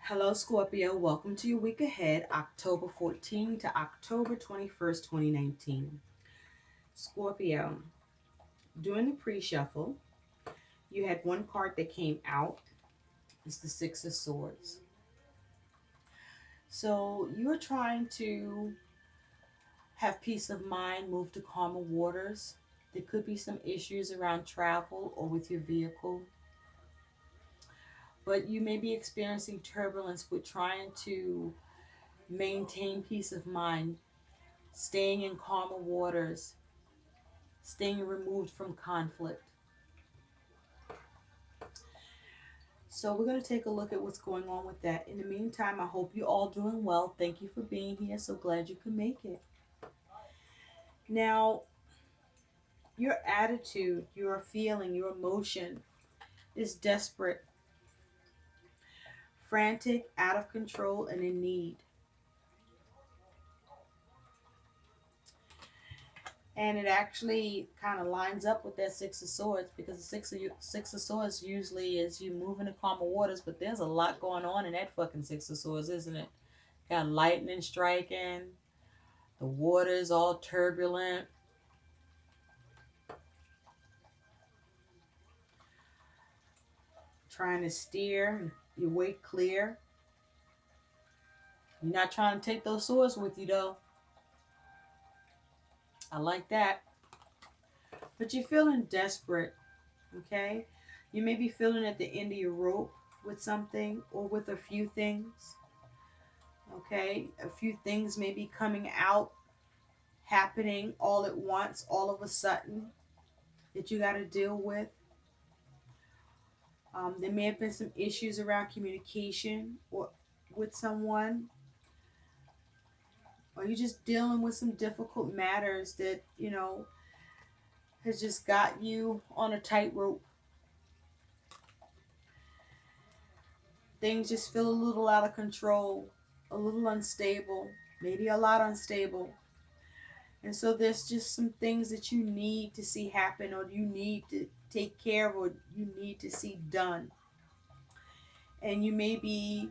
Hello, Scorpio. Welcome to your week ahead, October 14 to October 21st, 2019. Scorpio, during the pre shuffle, you had one card that came out. It's the Six of Swords. So you're trying to have peace of mind, move to calmer waters. There could be some issues around travel or with your vehicle, but you may be experiencing turbulence with trying to maintain peace of mind, staying in calmer waters, staying removed from conflict. So we're going to take a look at what's going on with that. In the meantime, I hope you're all doing well. Thank you for being here. So glad you could make it. Now, your attitude, your feeling, your emotion is desperate, frantic, out of control, and in need. And it actually kind of lines up with that Six of Swords because the Six of Swords usually is you moving to calmer waters, but there's a lot going on in that fucking Six of Swords, isn't it? Got lightning striking, the water's all turbulent. Trying to steer your way clear. You're not trying to take those swords with you though. I like that. But you're feeling desperate, okay? You may be feeling at the end of your rope with something or with a few things, okay? A few things may be coming out, happening all at once, all of a sudden, that you got to deal with. There may have been some issues around communication or with someone, or you're just dealing with some difficult matters that, has just got you on a tightrope. Things just feel a little out of control, a little unstable, maybe a lot unstable. And so there's just some things that you need to see happen, or you need to take care of, or you need to see done. And you may be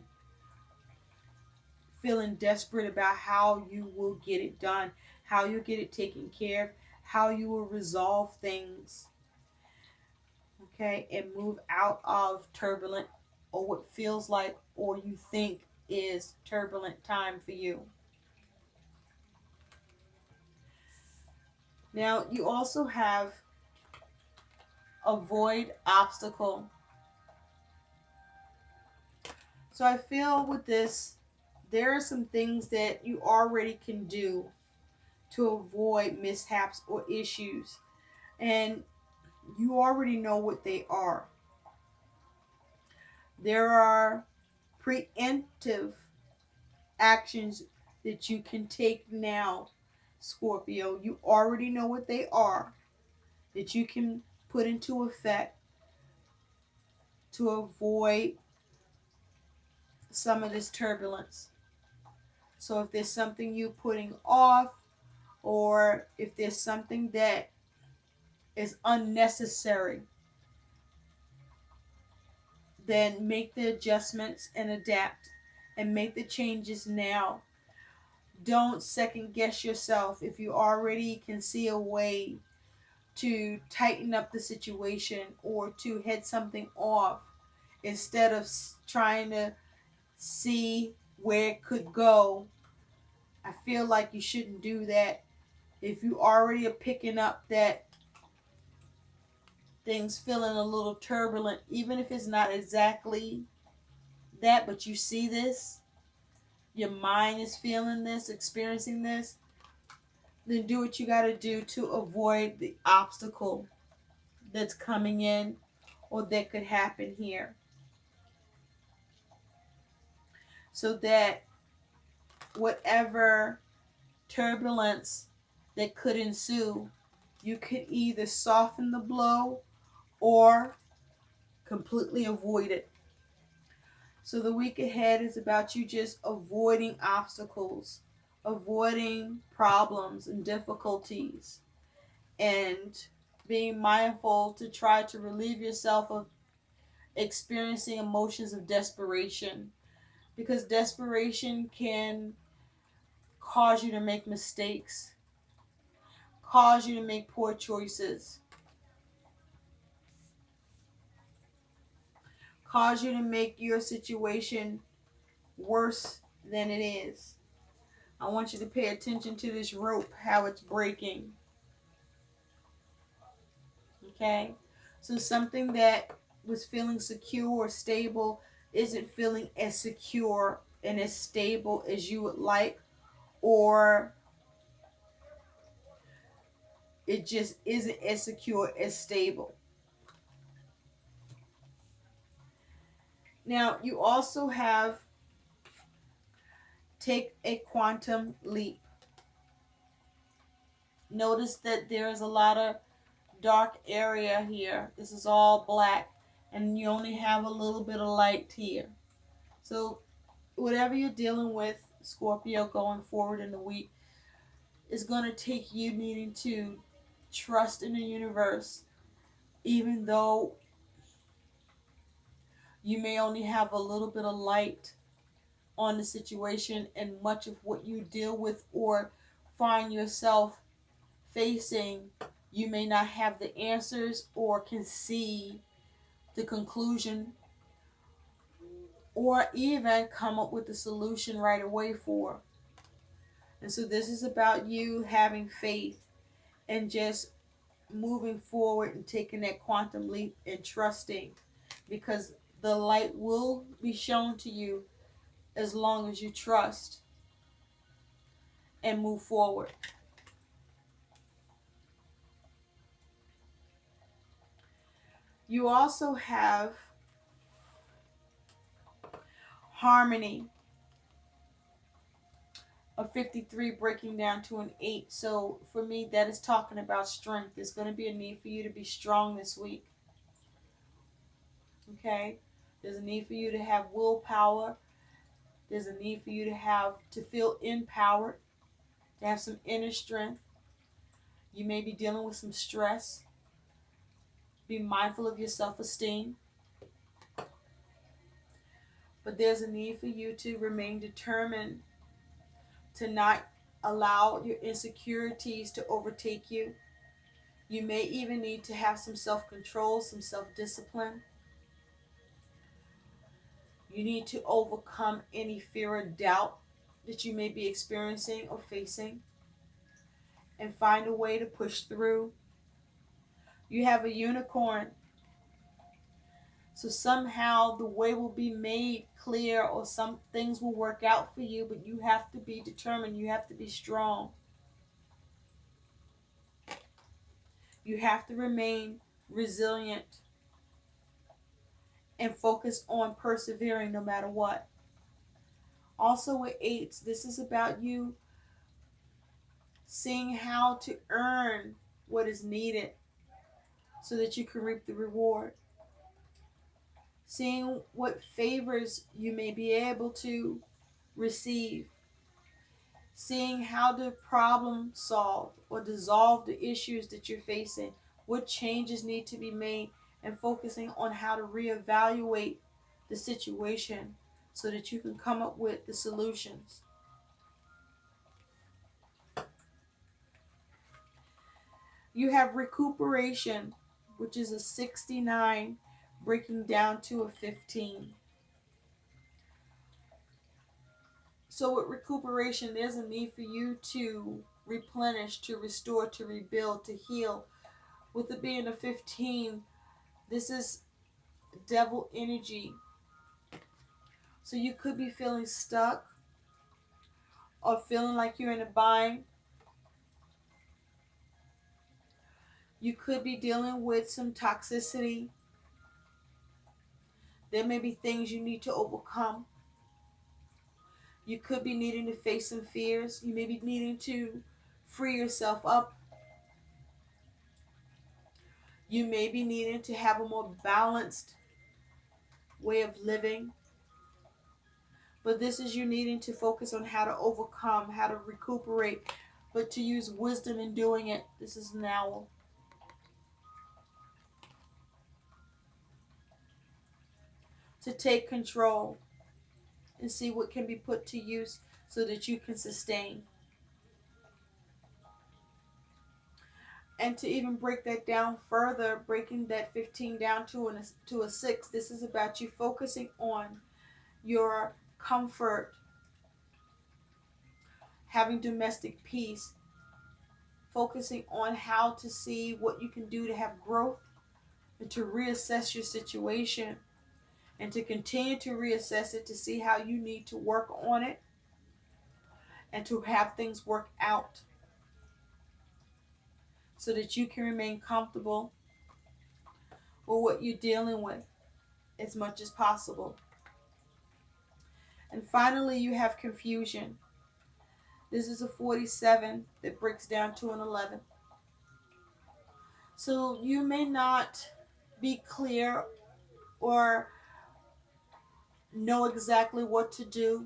feeling desperate about how you will get it done, how you'll get it taken care of, how you will resolve things, okay, and move out of turbulent or what feels like or you think is turbulent time for you. Now, you also have avoid obstacle. So I feel with this, there are some things that you already can do to avoid mishaps or issues. And you already know what they are. There are preemptive actions that you can take now, Scorpio. You already know what they are, that you can put into effect to avoid some of this turbulence. So if there's something you're putting off, or if there's something that is unnecessary, then make the adjustments and adapt and make the changes now. Don't second guess yourself if you already can see a way to tighten up the situation or to head something off instead of trying to see where it could go. I feel like you shouldn't do that. If you already are picking up that things feeling a little turbulent, even if it's not exactly that, but you see this, your mind is feeling this, experiencing this, then do what you got to do to avoid the obstacle that's coming in or that could happen here. So that whatever turbulence that could ensue, you could either soften the blow or completely avoid it. So the week ahead is about you just avoiding obstacles, avoiding problems and difficulties, and being mindful to try to relieve yourself of experiencing emotions of desperation, because desperation can cause you to make mistakes, cause you to make poor choices, cause you to make your situation worse than it is. I want you to pay attention to this rope, how it's breaking. Okay? So something that was feeling secure or stable isn't feeling as secure and as stable as you would like, or it just isn't as secure as stable. Now, you also have take a quantum leap. Notice that there is a lot of dark area here. This is all black, and you only have a little bit of light here. So, whatever you're dealing with, Scorpio, going forward in the week, is going to take you needing to trust in the universe, even though you may only have a little bit of light on the situation, and much of what you deal with or find yourself facing, you may not have the answers or can see the conclusion or even come up with the solution right away for. And so this is about you having faith and just moving forward and taking that quantum leap and trusting, because the light will be shown to you as long as you trust and move forward. You also have harmony, a 53 breaking down to an 8. So for me, that is talking about strength. There's going to be a need for you to be strong this week. Okay? There's a need for you to have willpower. There's a need for you to feel empowered, to have some inner strength. You may be dealing with some stress. Be mindful of your self-esteem. But there's a need for you to remain determined, to not allow your insecurities to overtake you. You may even need to have some self-control, some self-discipline. You need to overcome any fear or doubt that you may be experiencing or facing and find a way to push through. You have a unicorn. So somehow the way will be made clear, or some things will work out for you, but you have to be determined. You have to be strong. You have to remain resilient and focus on persevering no matter what. Also with eights, this is about you seeing how to earn what is needed so that you can reap the reward. Seeing what favors you may be able to receive. Seeing how to problem solve or dissolve the issues that you're facing. What changes need to be made, and focusing on how to reevaluate the situation so that you can come up with the solutions. You have recuperation, which is a 69 breaking down to a 15. So with recuperation, there's a need for you to replenish, to restore, to rebuild, to heal. With it being a 15, this is devil energy. So you could be feeling stuck or feeling like you're in a bind. You could be dealing with some toxicity. There may be things you need to overcome. You could be needing to face some fears. You may be needing to free yourself up. You may be needing to have a more balanced way of living. But this is you needing to focus on how to overcome, how to recuperate, but to use wisdom in doing it. This is an owl. To take control. and see what can be put to use so that you can sustain. And to even break that down further, breaking that 15 down to a 6, this is about you focusing on your comfort, having domestic peace, focusing on how to see what you can do to have growth and to reassess your situation and to continue to reassess it to see how you need to work on it and to have things work out so that you can remain comfortable with what you're dealing with as much as possible. And finally, you have confusion. This is a 47 that breaks down to an 11. So you may not be clear or know exactly what to do.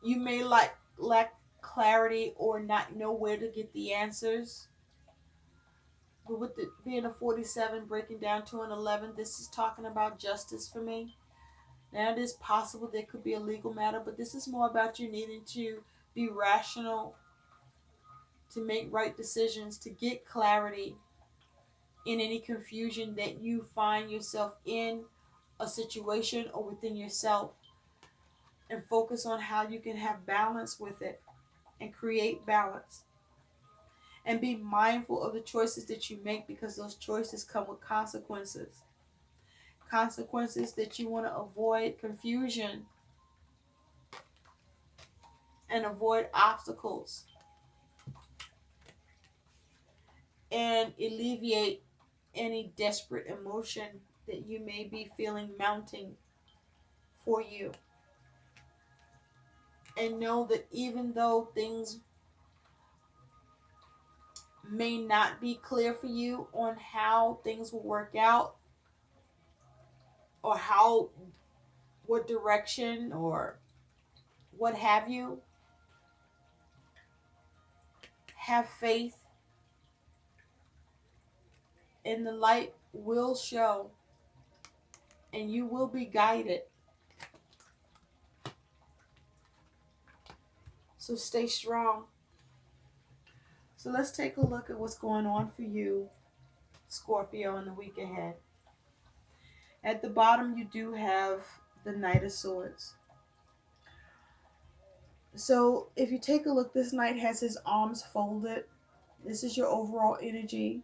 You may lack clarity or not know where to get the answers. But with it being a 47 breaking down to an 11, this is talking about justice for me. Now, it is possible there could be a legal matter, but this is more about you needing to be rational, to make right decisions, to get clarity in any confusion that you find yourself in a situation or within yourself, and focus on how you can have balance with it and create balance. And be mindful of the choices that you make because those choices come with consequences. Consequences that you want to avoid confusion and avoid obstacles and alleviate any desperate emotion that you may be feeling mounting for you. And know that even though things may not be clear for you on how things will work out or how what direction or what have you, have faith and the light will show and you will be guided. So stay strong. So let's take a look at what's going on for you, Scorpio, in the week ahead. At the bottom, you do have the Knight of Swords. So if you take a look, this knight has his arms folded. This is your overall energy.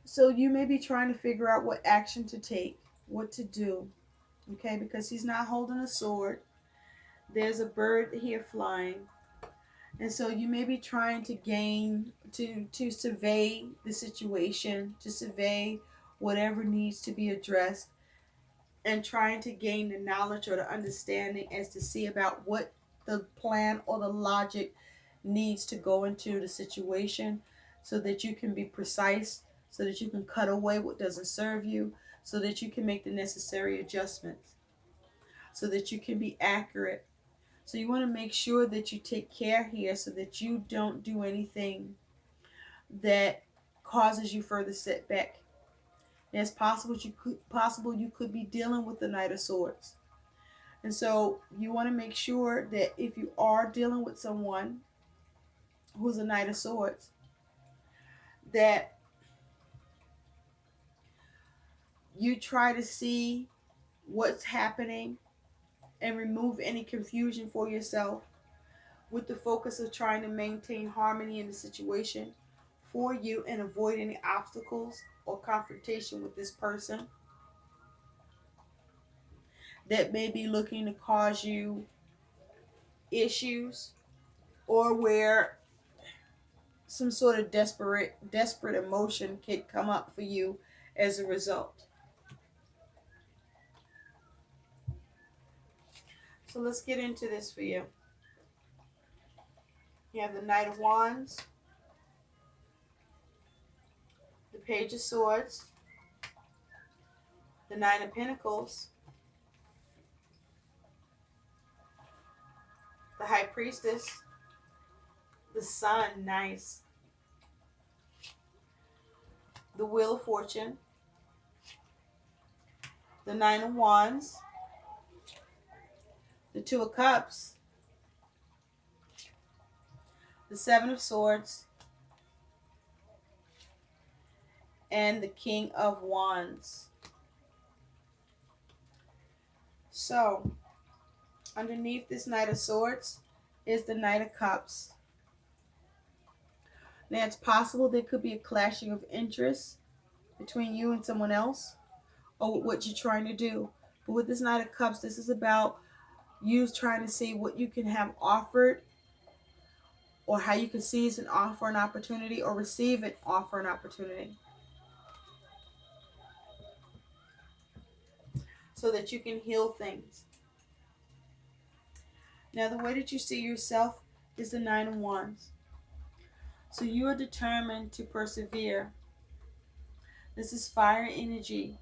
So you may be trying to figure out what action to take, what to do, okay? Because he's not holding a sword. There's a bird here flying. And so you may be trying to gain, to survey the situation, to survey whatever needs to be addressed, and trying to gain the knowledge or the understanding as to see about what the plan or the logic needs to go into the situation so that you can be precise, so that you can cut away what doesn't serve you, so that you can make the necessary adjustments, so that you can be accurate. So you want to make sure that you take care here so that you don't do anything that causes you further setback. And it's possible you could be dealing with the Knight of Swords. And so you want to make sure that if you are dealing with someone who's a Knight of Swords, that you try to see what's happening and remove any confusion for yourself with the focus of trying to maintain harmony in the situation for you and avoid any obstacles or confrontation with this person that may be looking to cause you issues or where some sort of desperate emotion could come up for you as a result. So let's get into this for you. You have the Knight of Wands, the Page of Swords, the Nine of Pentacles, the High Priestess, the Sun, nice, the Wheel of Fortune, the Nine of Wands, the Two of Cups, the Seven of Swords, and the King of Wands. So, underneath this Knight of Swords is the Knight of Cups. Now, it's possible there could be a clashing of interests between you and someone else, or what you're trying to do. But with this Knight of Cups, this is about you trying to see what you can have offered, or how you can seize an offer, an opportunity, or receive an offer, an opportunity, so that you can heal things. Now, the way that you see yourself is the Nine of Wands. So you are determined to persevere. This is fire energy.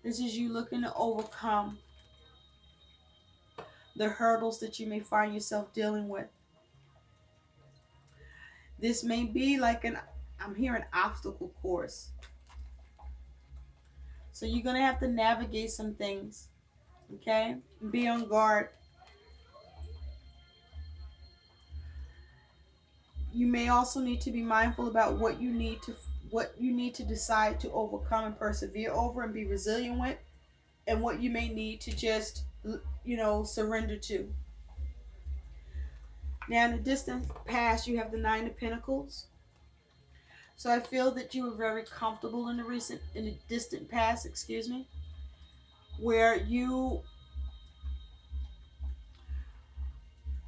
This is you looking to overcome the hurdles that you may find yourself dealing with. This may be like I'm hearing obstacle course. So you're going to have to navigate some things. Okay? Be on guard. You may also need to be mindful about what you need to decide to overcome and persevere over and be resilient with, and what you may need to just surrender to. Now, in the distant past, you have the Nine of Pentacles. So I feel that you were very comfortable in the distant past, where you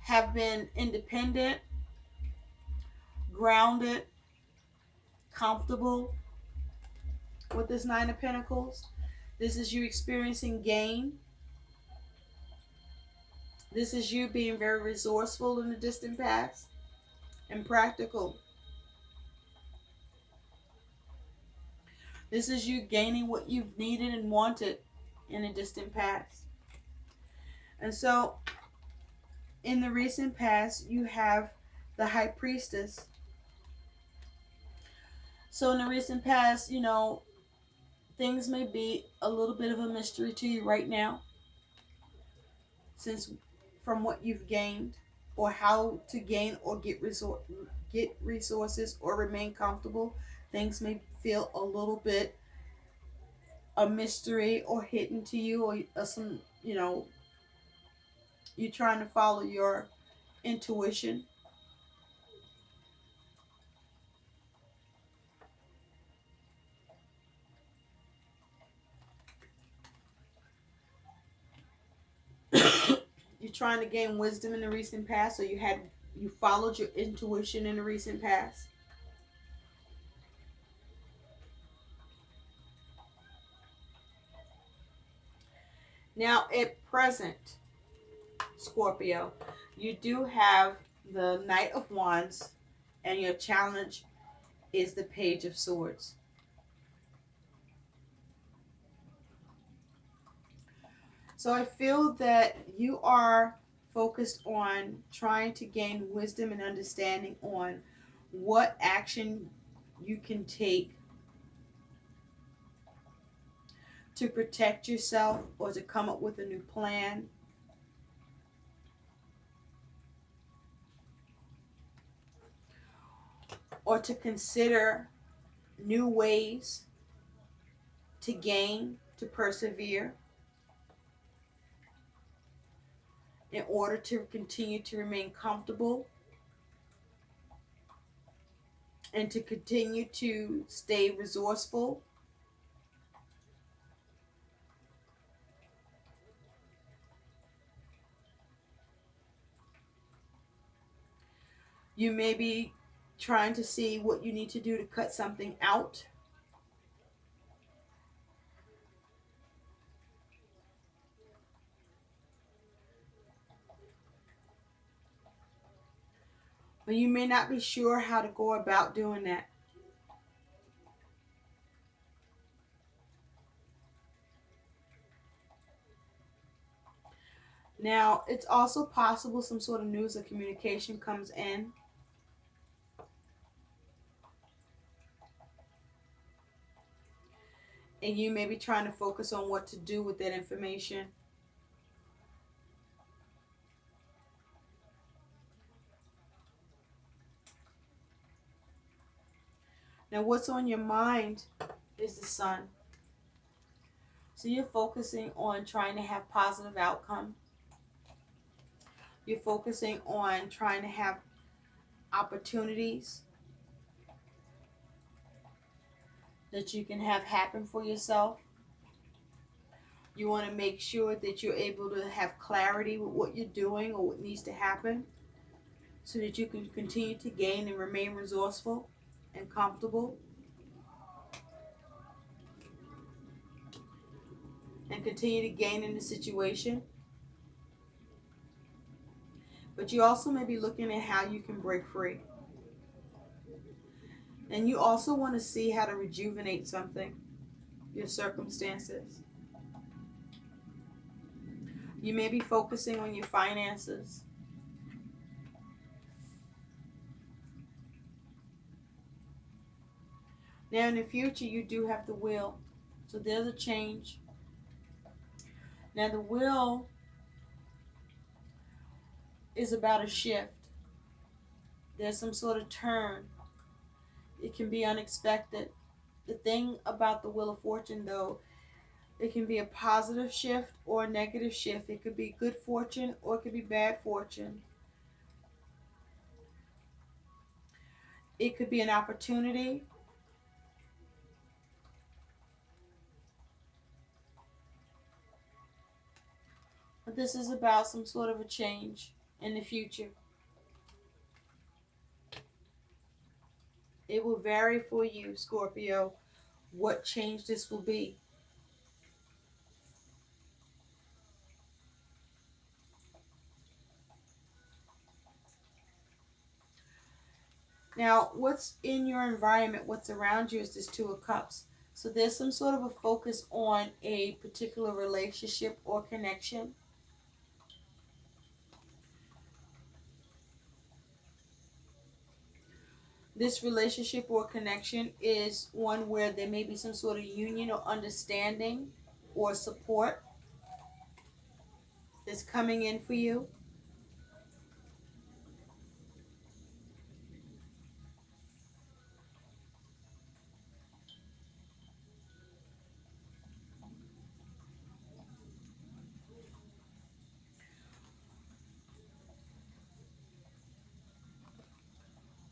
have been independent, grounded, comfortable with this Nine of Pentacles. This is you experiencing gain. This is you being very resourceful in the distant past and practical. This is you gaining what you've needed and wanted in the distant past. And so, in the recent past, you have the High Priestess. So in the recent past, things may be a little bit of a mystery to you right now, since from what you've gained, or how to gain or get resources or remain comfortable, things may feel a little bit a mystery or hidden to you, or some, you're trying to follow your intuition. You're trying to gain wisdom in the recent past, or you followed your intuition in the recent past. Now, at present, Scorpio, you do have the Knight of Wands, and your challenge is the Page of Swords. So I feel that you are focused on trying to gain wisdom and understanding on what action you can take to protect yourself, or to come up with a new plan, or to consider new ways to gain, to persevere, in order to continue to remain comfortable and to continue to stay resourceful. You may be trying to see what you need to do to cut something out. But you may not be sure how to go about doing that. Now, it's also possible some sort of news or communication comes in. And you may be trying to focus on what to do with that information. Now, what's on your mind is the sun. So you're focusing on trying to have positive outcome. You're focusing on trying to have opportunities that you can have happen for yourself. You want to make sure that you're able to have clarity with what you're doing or what needs to happen so that you can continue to gain and remain resourceful and comfortable and continue to gain in the situation. But you also may be looking at how you can break free. And you also want to see how to rejuvenate something, your circumstances. You may be focusing on your finances. Now, in the future, you do have the will. So there's a change. Now, the will is about a shift. There's some sort of turn. It can be unexpected. The thing about the Wheel of Fortune, though, it can be a positive shift or a negative shift. It could be good fortune or it could be bad fortune. It could be an opportunity. But this is about some sort of a change in the future. It will vary for you, Scorpio, what change this will be. Now, what's in your environment, what's around you is this Two of Cups. So there's some sort of a focus on a particular relationship or connection. This relationship or connection is one where there may be some sort of union or understanding or support that's coming in for you.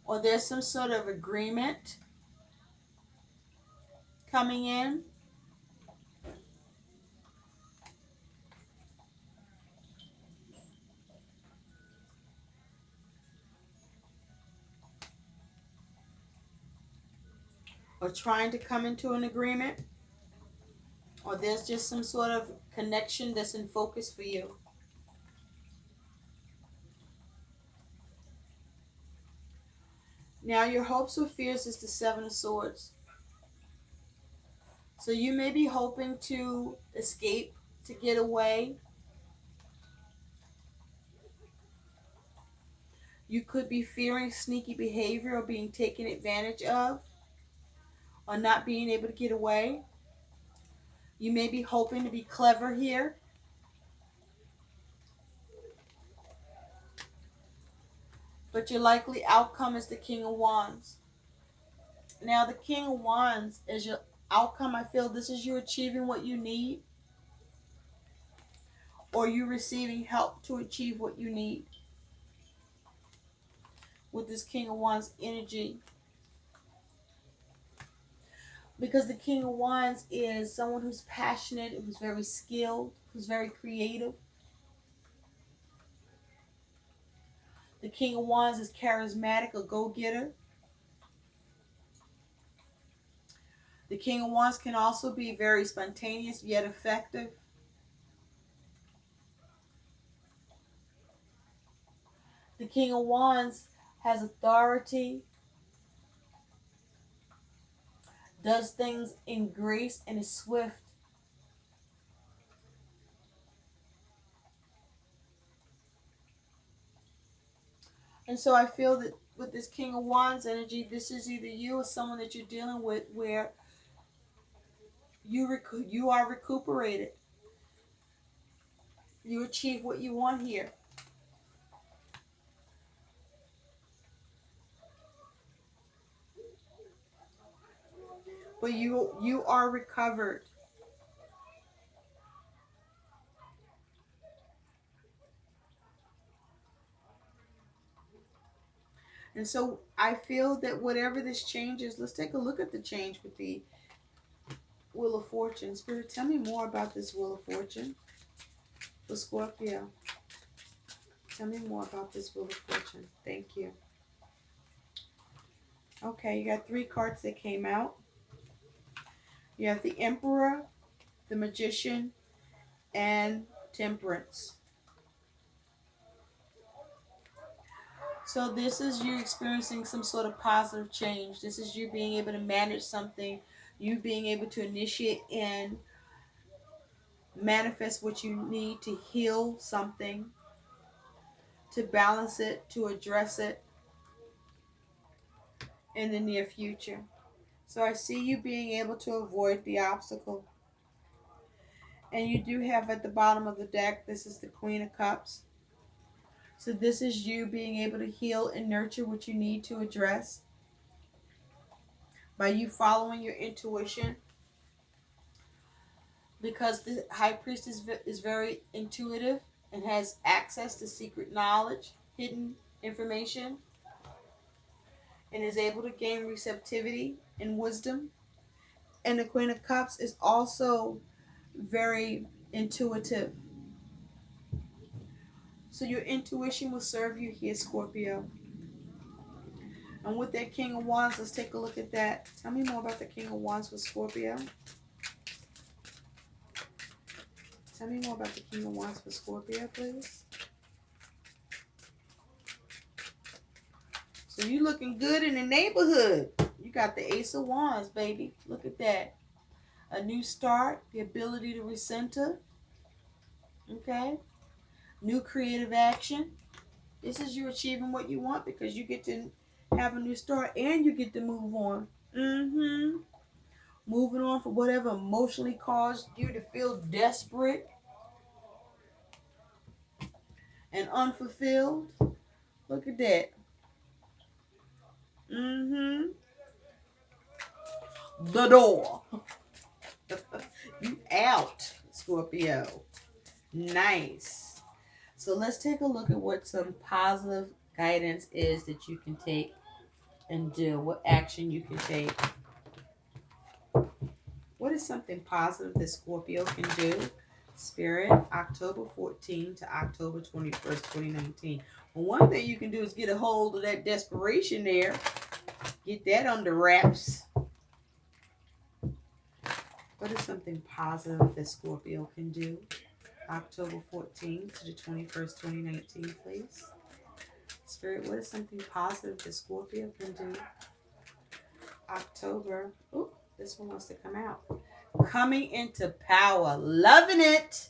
Or there's some sort of agreement coming in. Or trying to come into an agreement. Or there's just some sort of connection that's in focus for you. Now, your hopes or fears is the Seven of Swords. So you may be hoping to escape, to get away. You could be fearing sneaky behavior or being taken advantage of, or not being able to get away. You may be hoping to be clever here. But your likely outcome is the King of Wands. Now, the King of Wands is your outcome. I feel this is you achieving what you need, or you receiving help to achieve what you need with this King of Wands energy. Because the King of Wands is someone who's passionate, who's very skilled, who's very creative. The King of Wands is charismatic, a go-getter. The King of Wands can also be very spontaneous yet effective. The King of Wands has authority, does things in grace, and is swift. And so I feel that with this King of Wands energy, this is either you or someone that you're dealing with where you are recuperated. You achieve what you want here. but you are recovered. And so I feel that whatever this change is, let's take a look at the change with the Wheel of Fortune. Spirit, tell me more about this Wheel of Fortune for Scorpio. Tell me more about this Wheel of Fortune. Thank you. Okay, you got 3 cards that came out. You have the Emperor, the Magician, and Temperance. So this is you experiencing some sort of positive change. This is you being able to manage something, you being able to initiate and manifest what you need to heal something, to balance it, to address it in the near future. So I see you being able to avoid the obstacle. And you do have at the bottom of the deck, this is the Queen of Cups. So this is you being able to heal and nurture what you need to address by you following your intuition. Because the High Priest is very intuitive and has access to secret knowledge, hidden information, and is able to gain receptivity and wisdom. And the Queen of Cups is also very intuitive. So your intuition will serve you here, Scorpio. And with that King of Wands, let's take a look at that. Tell me more about the King of Wands with Scorpio. Tell me more about the King of Wands for Scorpio, please. So you looking good in the neighborhood. You got the Ace of Wands, baby. Look at that. A new start, the ability to recenter. Okay. New creative action. This is you achieving what you want because you get to have a new start and you get to move on. Moving on for whatever emotionally caused you to feel desperate and unfulfilled. Look at that. The door. You out, Scorpio. Nice. So let's take a look at what some positive guidance is that you can take and do. What action you can take. What is something positive that Scorpio can do? Spirit, October 14th to October 21st, 2019. Well, one thing you can do is get a hold of that desperation there. Get that under wraps. What is something positive that Scorpio can do? October 14th to the 21st, 2019, please. Spirit, what is something positive that Scorpio can do? October. Oh, this one wants to come out. Coming into power. Loving it.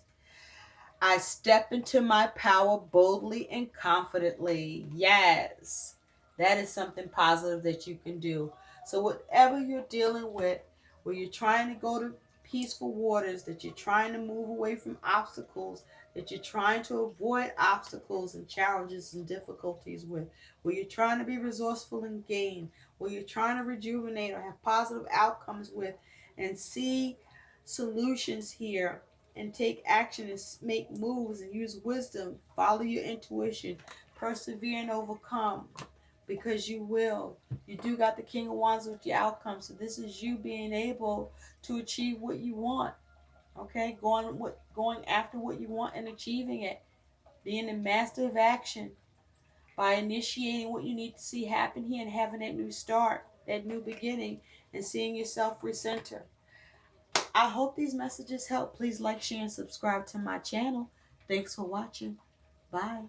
I step into my power boldly and confidently. Yes. That is something positive that you can do. So whatever you're dealing with, where you're trying to go to peaceful waters, that you're trying to move away from obstacles, that you're trying to avoid obstacles and challenges and difficulties with, where you're trying to be resourceful and gain, where you're trying to rejuvenate or have positive outcomes with, and see solutions here and take action and make moves and use wisdom, follow your intuition, persevere and overcome, because you will. You do got the King of Wands with your outcome, so this is you being able to achieve what you want. Okay, going after what you want and achieving it, being the master of action by initiating what you need to see happen here and having that new start, that new beginning, and seeing yourself recenter. I hope these messages help. Please like, share, and subscribe to my channel. Thanks for watching. Bye.